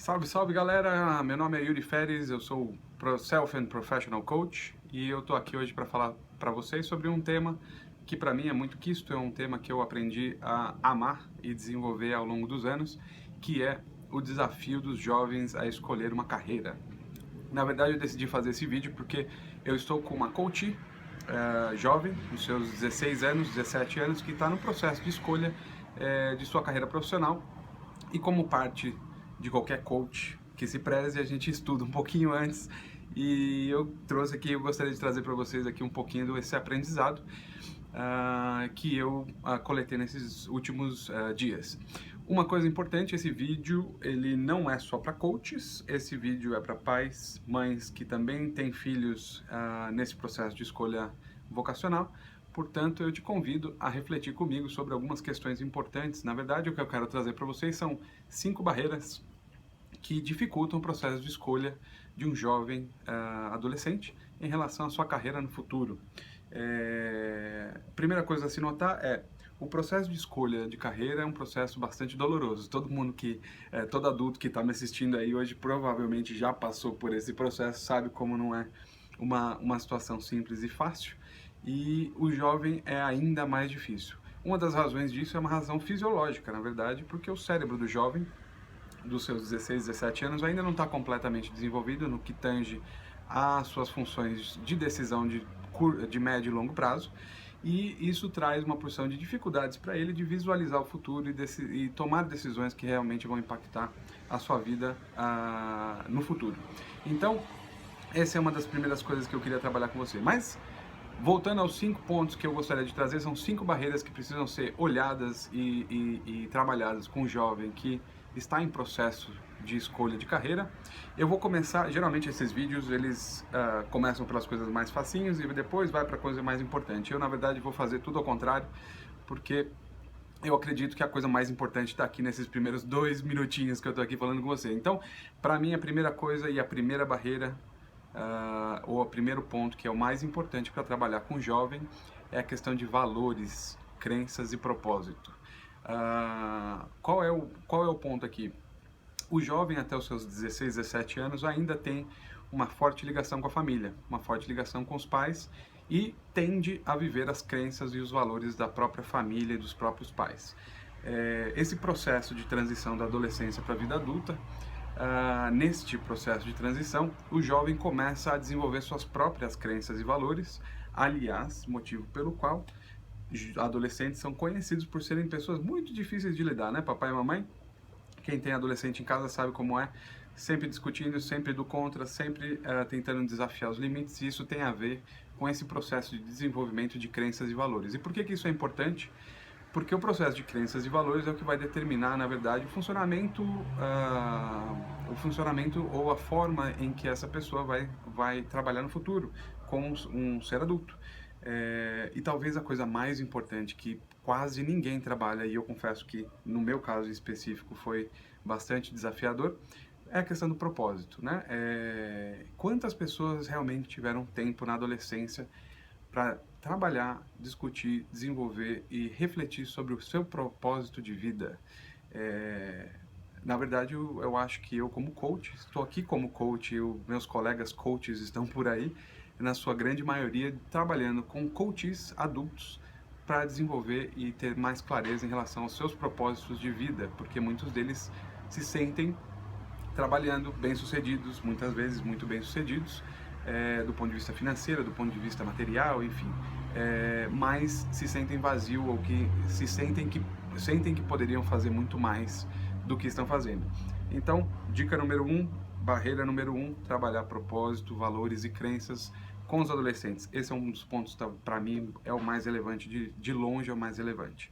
Salve, salve galera! Meu nome é Yuri Feres, eu sou Self and Professional Coach e eu tô aqui hoje para falar para vocês sobre um tema que para mim é muito quisto, é um tema que eu aprendi a amar e desenvolver ao longo dos anos, que é o desafio dos jovens a escolher uma carreira. Na verdade, eu decidi fazer esse vídeo porque eu estou com uma coach jovem, nos seus 16 anos, 17 anos, que está no processo de escolha de sua carreira profissional. E como parte de qualquer coach que se preze, a gente estuda um pouquinho antes. E eu trouxe aqui, eu gostaria de trazer para vocês aqui um pouquinho desse aprendizado que eu coletei nesses últimos dias. Uma coisa importante, esse vídeo ele não é só para coaches, esse vídeo é para pais, mães que também têm filhos nesse processo de escolha vocacional. Portanto, eu te convido a refletir comigo sobre algumas questões importantes. Na verdade, o que eu quero trazer para vocês são 5 barreiras que dificultam o processo de escolha de um jovem adolescente em relação à sua carreira no futuro. Primeira coisa a se notar é o processo de escolha de carreira é um processo bastante doloroso. Todo adulto que está me assistindo aí hoje provavelmente já passou por esse processo, sabe como não é uma situação simples e fácil. E o jovem é ainda mais difícil. Uma das razões disso é uma razão fisiológica, na verdade, porque o cérebro do jovem, dos seus 16, 17 anos, ainda não está completamente desenvolvido no que tange às suas funções de decisão de médio e longo prazo, e isso traz uma porção de dificuldades para ele de visualizar o futuro e tomar decisões que realmente vão impactar a sua vida no futuro. Então, essa é uma das primeiras coisas que eu queria trabalhar com você. Mas, voltando aos 5 pontos que eu gostaria de trazer, são 5 barreiras que precisam ser olhadas e trabalhadas com o jovem que está em processo de escolha de carreira. Eu vou começar, geralmente esses vídeos eles começam pelas coisas mais facinhas e depois vai para a coisa mais importante. Eu, na verdade, vou fazer tudo ao contrário, porque eu acredito que a coisa mais importante está aqui nesses primeiros 2 minutinhos que eu estou aqui falando com você. Então, para mim, a primeira coisa e a primeira barreira ou o primeiro ponto que é o mais importante para trabalhar com o jovem é a questão de valores, crenças e propósito. Qual é o ponto aqui? O jovem até os seus 16, 17 anos ainda tem uma forte ligação com a família, uma forte ligação com os pais e tende a viver as crenças e os valores da própria família e dos próprios pais. Esse processo de transição da adolescência para a vida adulta, neste processo de transição, o jovem começa a desenvolver suas próprias crenças e valores, aliás, motivo pelo qual adolescentes são conhecidos por serem pessoas muito difíceis de lidar, né, papai e mamãe? Quem tem adolescente em casa sabe como é, sempre discutindo, sempre do contra, sempre tentando desafiar os limites, e isso tem a ver com esse processo de desenvolvimento de crenças e valores. E por que isso é importante? Porque o processo de crenças e valores é o que vai determinar, na verdade, o funcionamento ou a forma em que essa pessoa vai trabalhar no futuro como um ser adulto. E talvez a coisa mais importante que quase ninguém trabalha, e eu confesso que no meu caso específico foi bastante desafiador, é a questão do propósito, né? Quantas pessoas realmente tiveram tempo na adolescência para trabalhar, discutir, desenvolver e refletir sobre o seu propósito de vida? Na verdade, eu acho que eu como coach, estou aqui como coach, meus colegas coaches estão por aí, na sua grande maioria, trabalhando com coaches adultos para desenvolver e ter mais clareza em relação aos seus propósitos de vida, porque muitos deles se sentem trabalhando bem-sucedidos, muitas vezes muito bem-sucedidos, do ponto de vista financeiro, do ponto de vista material, enfim, mas se sentem vazio ou que sentem que poderiam fazer muito mais do que estão fazendo. Então, dica número 1, barreira número 1, trabalhar propósito, valores e crenças com os adolescentes. Esse é um dos pontos, para mim, é o mais relevante, de longe é o mais relevante.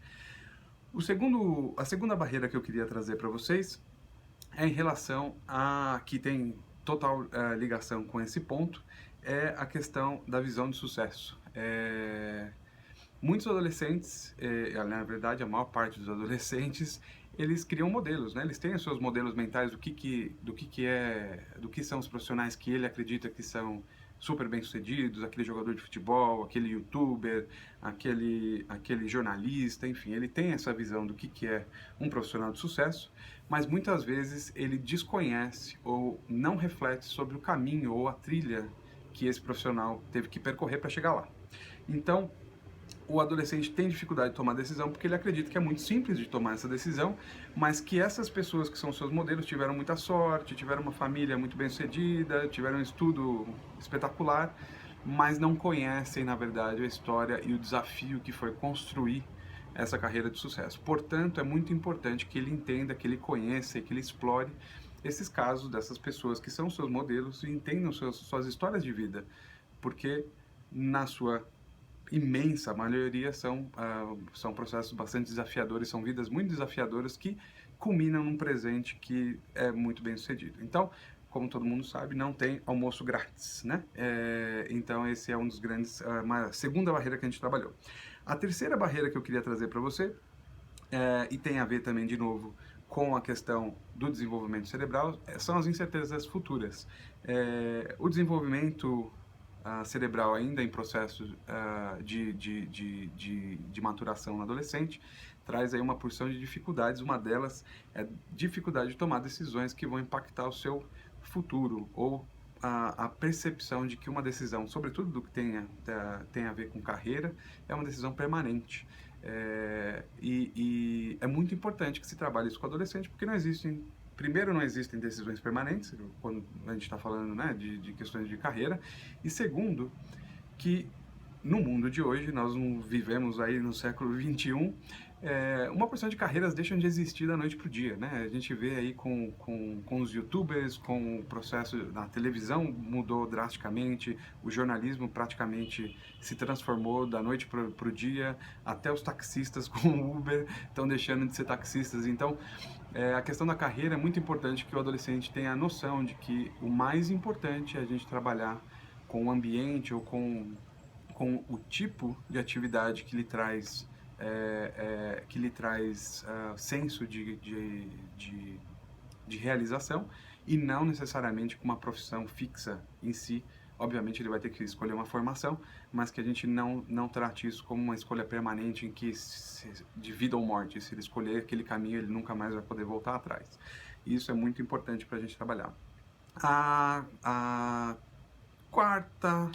A segunda barreira que eu queria trazer para vocês é em relação a, que tem total ligação com esse ponto, é a questão da visão de sucesso. Muitos adolescentes, na verdade a maior parte dos adolescentes, eles criam modelos, né? Eles têm os seus modelos mentais do que são os profissionais que ele acredita que são super bem-sucedidos, aquele jogador de futebol, aquele youtuber, aquele jornalista, enfim, ele tem essa visão do que é um profissional de sucesso, mas muitas vezes ele desconhece ou não reflete sobre o caminho ou a trilha que esse profissional teve que percorrer para chegar lá. Então, o adolescente tem dificuldade de tomar decisão porque ele acredita que é muito simples de tomar essa decisão, mas que essas pessoas que são seus modelos tiveram muita sorte, tiveram uma família muito bem sucedida, tiveram um estudo espetacular, mas não conhecem, na verdade, a história e o desafio que foi construir essa carreira de sucesso. Portanto, é muito importante que ele entenda, que ele conheça e que ele explore esses casos dessas pessoas que são seus modelos e entendam suas histórias de vida, porque na sua imensa maioria são processos bastante desafiadores, são vidas muito desafiadoras que culminam num presente que é muito bem sucedido. Então, como todo mundo sabe, não tem almoço grátis, né? Então, esse é um dos grandes, uma segunda barreira que a gente trabalhou. A terceira barreira que eu queria trazer para você, e tem a ver também, de novo, com a questão do desenvolvimento cerebral, são as incertezas futuras. O desenvolvimento cerebral ainda em processo de maturação no adolescente, traz aí uma porção de dificuldades, uma delas é dificuldade de tomar decisões que vão impactar o seu futuro, ou a percepção de que uma decisão, sobretudo do que tem a ver com carreira, é uma decisão permanente. E é muito importante que se trabalhe isso com o adolescente, porque primeiro, não existem decisões permanentes, quando a gente está falando, né, de questões de carreira, e segundo, que no mundo de hoje, nós não vivemos aí no século XXI, uma porção de carreiras deixam de existir da noite para o dia, né? A gente vê aí com os youtubers, com o processo na televisão mudou drasticamente, o jornalismo praticamente se transformou da noite para o dia, até os taxistas com o Uber estão deixando de ser taxistas. Então, a questão da carreira é muito importante que o adolescente tenha a noção de que o mais importante é a gente trabalhar com o ambiente ou com o tipo de atividade que lhe traz senso de realização, e não necessariamente com uma profissão fixa em si. Obviamente ele vai ter que escolher uma formação, mas que a gente não trate isso como uma escolha permanente em que de vida ou morte. Se ele escolher aquele caminho, ele nunca mais vai poder voltar atrás. Isso é muito importante para a gente trabalhar. A quarta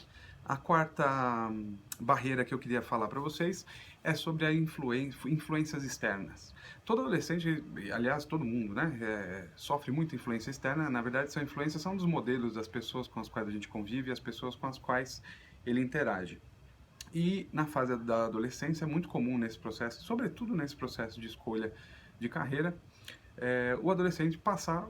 barreira que eu queria falar para vocês é sobre a influências externas. Todo adolescente, aliás, todo mundo, né, sofre muita influência externa. Na verdade, são dos modelos das pessoas com as quais a gente convive e as pessoas com as quais ele interage. E na fase da adolescência é muito comum nesse processo, sobretudo nesse processo de escolha de carreira, o adolescente passar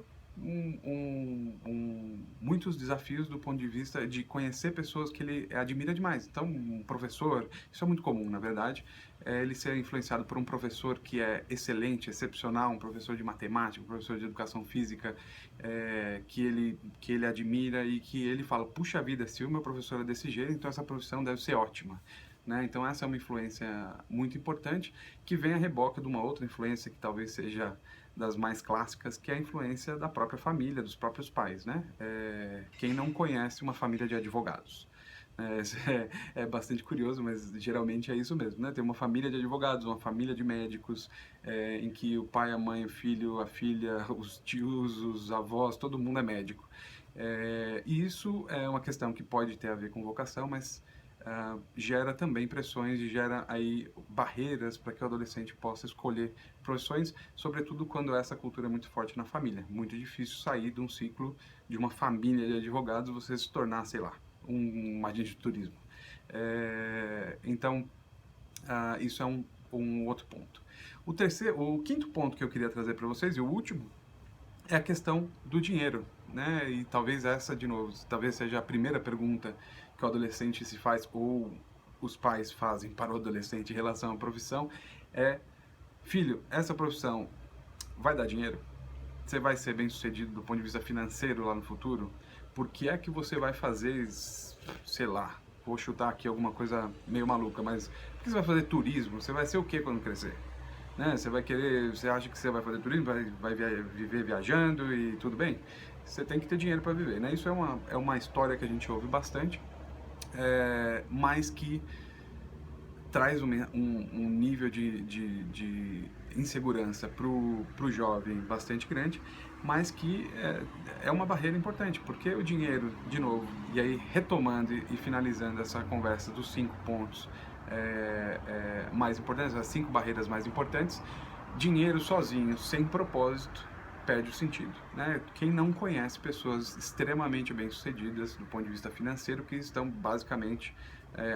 muitos desafios do ponto de vista de conhecer pessoas que ele admira demais. Então, um professor, isso é muito comum, na verdade, ele ser influenciado por um professor que é excelente, excepcional, um professor de matemática, um professor de educação física, que ele admira e que ele fala, puxa vida, se o meu professor é desse jeito, então essa profissão deve ser ótima. Né? Então essa é uma influência muito importante, que vem a reboque de uma outra influência que talvez seja das mais clássicas, que é a influência da própria família, dos próprios pais, né? Quem não conhece uma família de advogados? É bastante curioso, mas geralmente é isso mesmo, né? Tem uma família de advogados, uma família de médicos, em que o pai, a mãe, o filho, a filha, os tios, os avós, todo mundo é médico. E isso é uma questão que pode ter a ver com vocação, mas gera também pressões e gera aí barreiras para que o adolescente possa escolher profissões, sobretudo quando essa cultura é muito forte na família. Muito difícil sair de um ciclo de uma família de advogados, você se tornar, sei lá, um agente de turismo. Então, isso é um outro ponto. O quinto ponto que eu queria trazer para vocês, e o último, é a questão do dinheiro, né? E talvez essa, de novo, talvez seja a primeira pergunta que o adolescente se faz, ou os pais fazem para o adolescente em relação à profissão, filho, essa profissão vai dar dinheiro? Você vai ser bem sucedido do ponto de vista financeiro lá no futuro? Por que é que você vai fazer, sei lá, vou chutar aqui alguma coisa meio maluca, mas por que você vai fazer turismo? Você vai ser o que quando crescer? Né? Você acha que você vai fazer turismo, vai viver viajando e tudo bem? Você tem que ter dinheiro para viver, né? Isso é uma história que a gente ouve bastante, mas que traz um nível de insegurança para o jovem bastante grande, mas que é uma barreira importante, porque o dinheiro, de novo, e aí retomando e finalizando essa conversa dos 5 pontos mais importantes, as 5 barreiras mais importantes, dinheiro sozinho, sem propósito, perde o sentido, né? Quem não conhece pessoas extremamente bem-sucedidas do ponto de vista financeiro que estão basicamente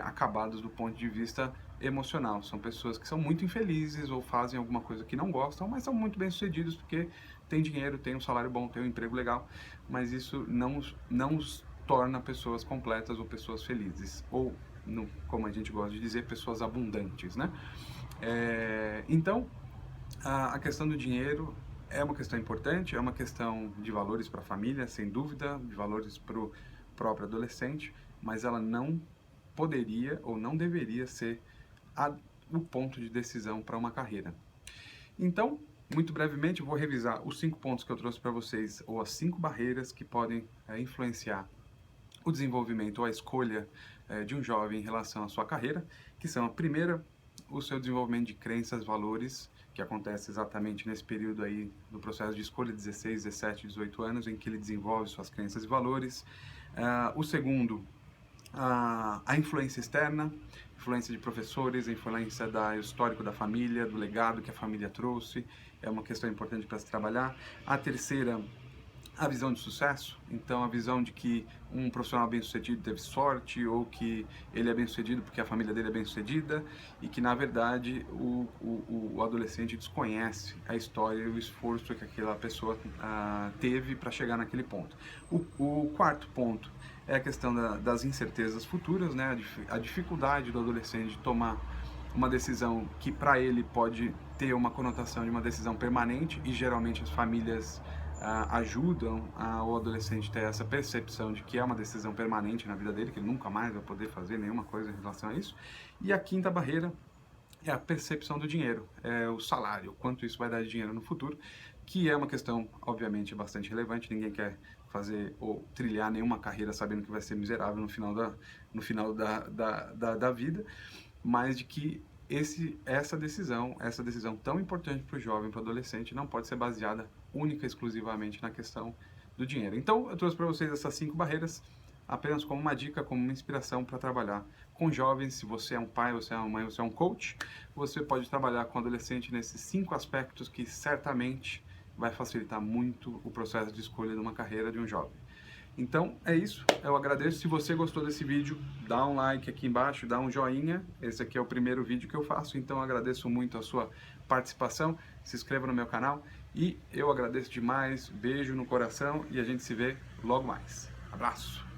acabadas do ponto de vista emocional. São pessoas que são muito infelizes ou fazem alguma coisa que não gostam, mas são muito bem-sucedidos porque tem dinheiro, tem um salário bom, tem um emprego legal, mas isso não os torna pessoas completas ou pessoas felizes, ou, como a gente gosta de dizer, pessoas abundantes, né? Então, a questão do dinheiro é uma questão importante, é uma questão de valores para a família, sem dúvida, de valores para o próprio adolescente, mas ela não poderia ou não deveria ser o ponto de decisão para uma carreira. Então, muito brevemente, eu vou revisar os 5 pontos que eu trouxe para vocês, ou as 5 barreiras que podem influenciar o desenvolvimento ou a escolha de um jovem em relação à sua carreira, que são a primeira, o seu desenvolvimento de crenças, valores, que acontece exatamente nesse período aí do processo de escolha, 16, 17, 18 anos, em que ele desenvolve suas crenças e valores. O segundo, a influência externa, influência de professores, a influência do histórico da família, do legado que a família trouxe, é uma questão importante para se trabalhar. A terceira, a visão de sucesso, então a visão de que um profissional bem-sucedido teve sorte, ou que ele é bem-sucedido porque a família dele é bem-sucedida, e que na verdade o adolescente desconhece a história e o esforço que aquela pessoa teve para chegar naquele ponto. O quarto ponto é a questão das incertezas futuras, né? A dificuldade do adolescente de tomar uma decisão que para ele pode ter uma conotação de uma decisão permanente, e geralmente as famílias ajudam o adolescente a ter essa percepção de que é uma decisão permanente na vida dele, que ele nunca mais vai poder fazer nenhuma coisa em relação a isso. E a quinta barreira é a percepção do dinheiro, é o salário, quanto isso vai dar de dinheiro no futuro, que é uma questão, obviamente, bastante relevante. Ninguém quer fazer ou trilhar nenhuma carreira sabendo que vai ser miserável no final da vida, mas de que essa decisão tão importante para o jovem, para o adolescente, não pode ser baseada única e exclusivamente na questão do dinheiro. Então, eu trouxe para vocês essas 5 barreiras apenas como uma dica, como uma inspiração para trabalhar com jovens. Se você é um pai, você é uma mãe, você é um coach, você pode trabalhar com adolescente nesses 5 aspectos que certamente vai facilitar muito o processo de escolha de uma carreira de um jovem. Então é isso, eu agradeço. Se você gostou desse vídeo, dá um like aqui embaixo, dá um joinha. Esse aqui é o primeiro vídeo que eu faço, então eu agradeço muito a sua participação. Se inscreva no meu canal e eu agradeço demais. Beijo no coração e a gente se vê logo mais. Abraço!